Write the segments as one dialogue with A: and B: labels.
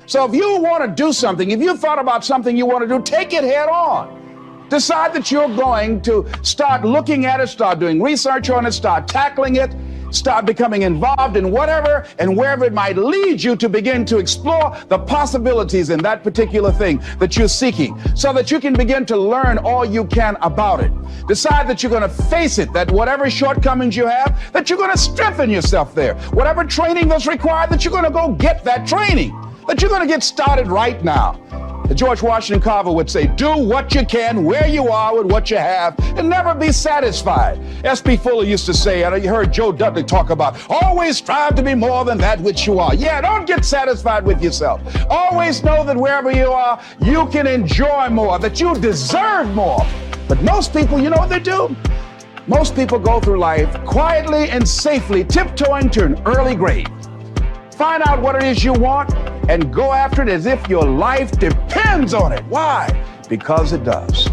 A: So if you want to do something, if you thought about something you want to do, take it head on. Decide that you're going to start looking at it, start doing research on it, start tackling it, start becoming involved in whatever and wherever it might lead you to begin to explore the possibilities in that particular thing that you're seeking so that you can begin to learn all you can about it. Decide that you're going to face it, that whatever shortcomings you have, that you're going to strengthen yourself there. Whatever training that's required, that you're going to go get that training, that you're going to get started right now. George Washington Carver would say, do what you can where you are with what you have and never be satisfied. S.P. Fuller used to say, and you heard Joe Dudley talk about, always strive to be more than that which you are. Yeah, don't get satisfied with yourself. Always know that wherever you are, you can enjoy more, that you deserve more. But most people, you know what they do? Most people go through life quietly and safely, tiptoeing to an early grave. Find out what it is you want and go after it as if your life depends on it. Why? Because it does.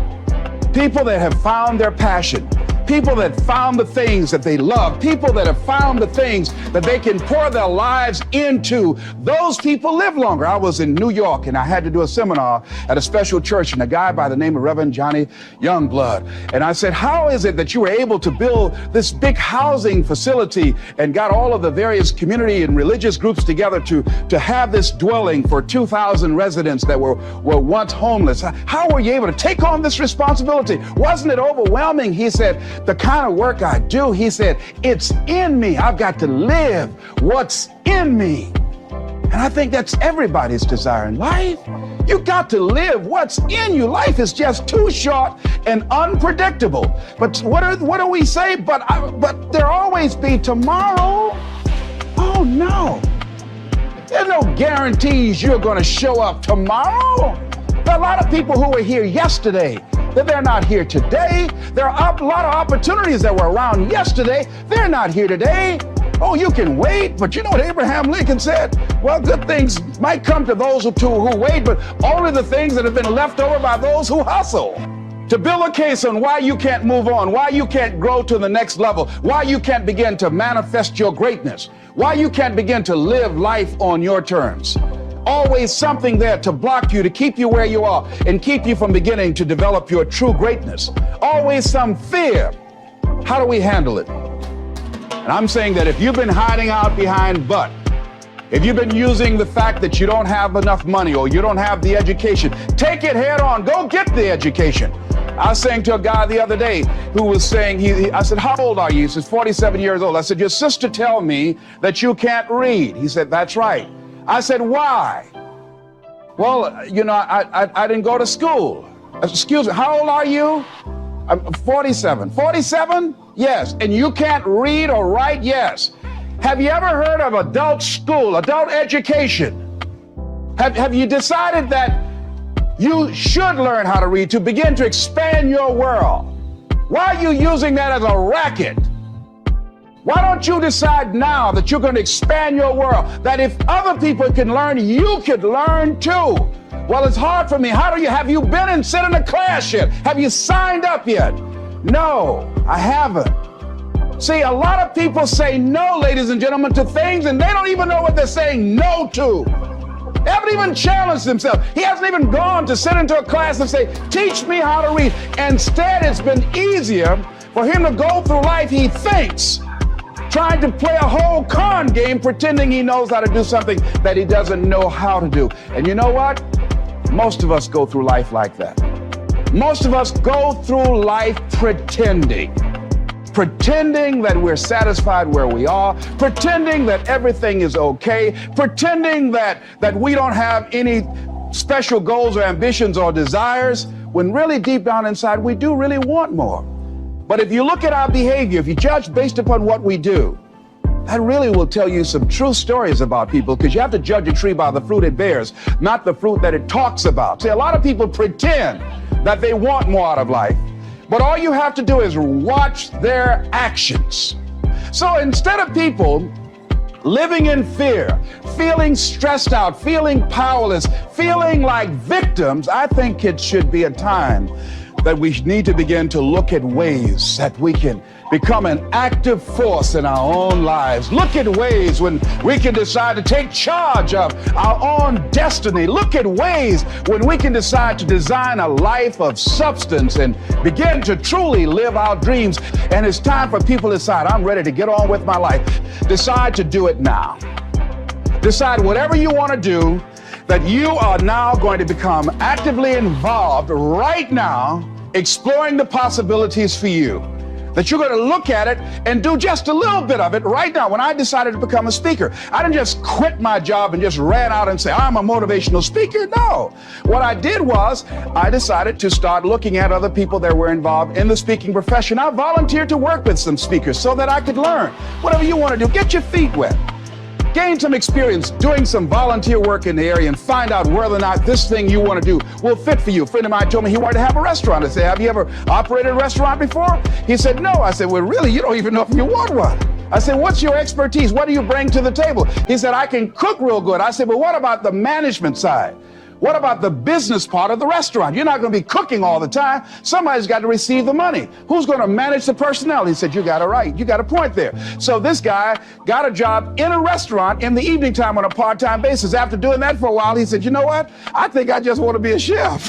A: People that have found their passion, people that found the things that they love, people that have found the things that they can pour their lives into, those people live longer. I was in New York and I had to do a seminar at a special church, and a guy by the name of Reverend Johnny Youngblood. And I said, how is it that you were able to build this big housing facility and got all of the various community and religious groups together to have this dwelling for 2,000 residents that were once homeless? How were you able to take on this responsibility? Wasn't it overwhelming? He said, the kind of work I do, he said, it's in me. I've got to live what's in me. And I think that's everybody's desire in life. You got to live what's in you. Life is just too short and unpredictable. But what do we say? But there'll always be tomorrow. Oh no. There's no guarantees you're going to show up tomorrow. There are a lot of people who were here yesterday that they're not here today. There are a lot of opportunities that were around yesterday. They're not here today. Oh, you can wait, but you know what Abraham Lincoln said? Well, good things might come to those who wait, but only the things that have been left over by those who hustle. To build a case on why you can't move on, why you can't grow to the next level, why you can't begin to manifest your greatness, why you can't begin to live life on your terms. Always something there to block you, to keep you where you are and keep you from beginning to develop your true greatness. Always some fear. How do we handle it? And I'm saying that if you've been hiding out behind but, if you've been using the fact that you don't have enough money or you don't have the education, take it head on. Go get the education. I was saying to a guy the other day who was saying, I said, how old are you? He says, 47 years old. I said, your sister tell me that you can't read. He said, that's right. I said, why? Well, you know, I didn't go to school. Excuse me, how old are you? I'm 47. 47? Yes. And you can't read or write? Yes. Have you ever heard of adult school, adult education? Have you decided that you should learn how to read to begin to expand your world? Why are you using that as a racket? Why don't you decide now that you're going to expand your world, that if other people can learn, you could learn too? Well, it's hard for me. Have you been and sit in a class yet? Have you signed up yet? No, I haven't. See, a lot of people say no, ladies and gentlemen, to things, and they don't even know what they're saying no to. They haven't even challenged themselves. He hasn't even gone to sit into a class and say, teach me how to read. Instead, it's been easier for him to go through life, he thinks, trying to play a whole con game, pretending he knows how to do something that he doesn't know how to do. And you know what? Most of us go through life like that. Most of us go through life pretending that we're satisfied where we are, pretending that everything is okay, pretending that we don't have any special goals or ambitions or desires, when really deep down inside we do really want more. But if you look at our behavior, if you judge based upon what we do, that really will tell you some true stories about people, because you have to judge a tree by the fruit it bears, not the fruit that it talks about. See, a lot of people pretend that they want more out of life, but all you have to do is watch their actions. So instead of people living in fear, feeling stressed out, feeling powerless, feeling like victims, I think it should be a time that we need to begin to look at ways that we can become an active force in our own lives. Look at ways when we can decide to take charge of our own destiny. Look at ways when we can decide to design a life of substance and begin to truly live our dreams. And it's time for people to decide, I'm ready to get on with my life. Decide to do it now. Decide whatever you want to do, that you are now going to become actively involved right now, exploring the possibilities for you. That you're going to look at it and do just a little bit of it right now. When I decided to become a speaker, I didn't just quit my job and just ran out and say, I'm a motivational speaker. No. What I did was I decided to start looking at other people that were involved in the speaking profession. I volunteered to work with some speakers so that I could learn. Whatever you want to do, get your feet wet. Gain some experience doing some volunteer work in the area and find out whether or not this thing you want to do will fit for you. A friend of mine told me he wanted to have a restaurant. I said, have you ever operated a restaurant before? He said, no. I said, well, really, you don't even know if you want one. I said, what's your expertise? What do you bring to the table? He said, I can cook real good. I said, well, what about the management side? What about the business part of the restaurant? You're not going to be cooking all the time. Somebody's got to receive the money. Who's going to manage the personnel? He said, you got it right. You got a point there. So this guy got a job in a restaurant in the evening time on a part-time basis. After doing that for a while, he said, you know what? I think I just want to be a chef.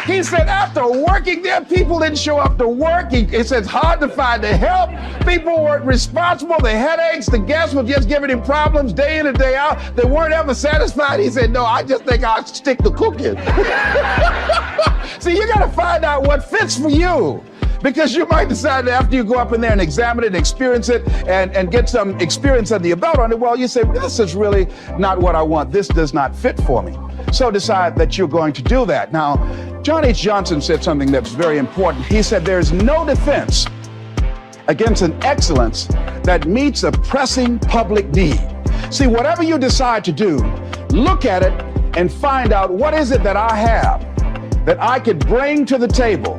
A: He said after working there, people didn't show up to work. He said it's hard to find the help. People weren't responsible. The headaches, the guests were just giving him problems day in and day out. They weren't ever satisfied. He said, no, I just think I'll stick to cooking. See, you got to find out what fits for you. Because you might decide that after you go up in there and examine it and experience it and get some experience under your belt on it, well, you say, this is really not what I want. This does not fit for me. So decide that you're going to do that. Now, John H. Johnson said something that's very important. He said, there's no defense against an excellence that meets a pressing public need. See, whatever you decide to do, look at it and find out what is it that I have that I could bring to the table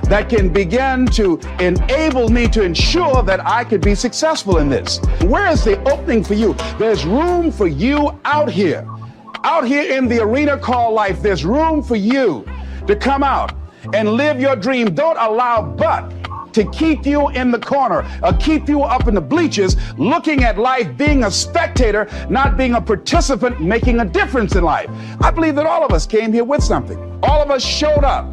A: that can begin to enable me to ensure that I could be successful in this. Where is the opening for you? There's room for you out here. Out here in the arena called life, there's room for you to come out and live your dream. Don't allow but to keep you in the corner or keep you up in the bleachers looking at life, being a spectator, not being a participant, making a difference in life. I believe that all of us came here with something. All of us showed up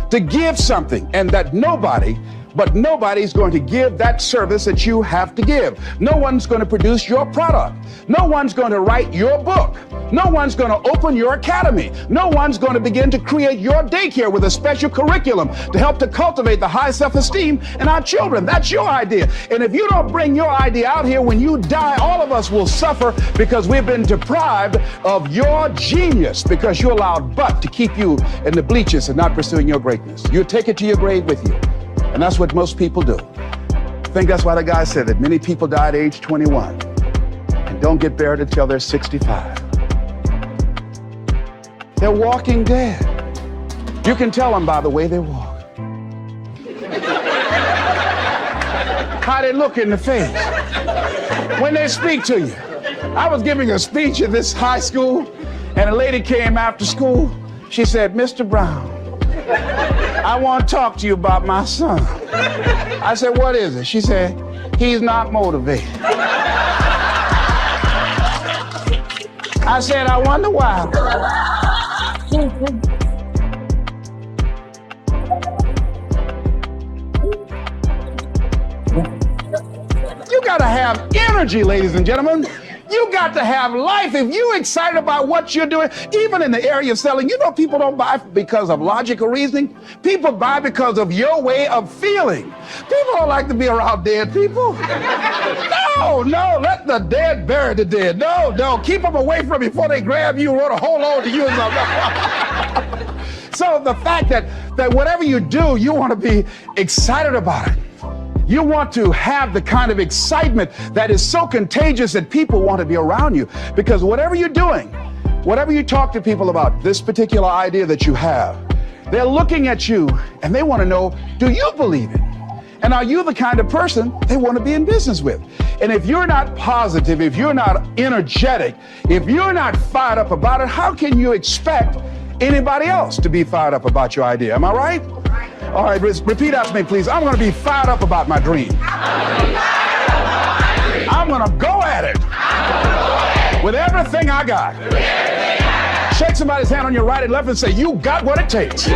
A: to give something, and that nobody's going to give that service that you have to give. No one's going to produce your product. No one's going to write your book. No one's going to open your academy. No one's going to begin to create your daycare with a special curriculum to help to cultivate the high self-esteem in our children. That's your idea. And if you don't bring your idea out here, when you die, all of us will suffer because we've been deprived of your genius because you allowed but to keep you in the bleachers and not pursuing your greatness. You take it to your grave with you. And that's what most people do. I think that's why the guy said that many people die at age 21 and don't get buried until they're 65. They're walking dead. You can tell them by the way they walk. How they look in the face when they speak to you. I was giving a speech at this high school, and a lady came after school. She said, Mr. Brown, I want to talk to you about my son. I said, what is it? She said, he's not motivated. I said, I wonder why. You gotta have energy, ladies and gentlemen. You got to have life. If you're excited about what you're doing, even in the area of selling, you know, people don't buy because of logical reasoning. People buy because of your way of feeling. People don't like to be around dead people. No, let the dead bury the dead. No, keep them away from you before they grab you and want to hold on to you. So the fact that whatever you do, you want to be excited about it. You want to have the kind of excitement that is so contagious that people want to be around you. Because whatever you're doing, whatever you talk to people about this particular idea that you have, they're looking at you and they want to know, do you believe it? And are you the kind of person they want to be in business with? And if you're not positive, if you're not energetic, if you're not fired up about it, how can you expect anybody else to be fired up about your idea? Am I right? All right, repeat after me, please. I'm going to be fired up about my dream. I'm going to go at it with everything I got. Shake somebody's hand on your right and left and say, you got what it takes.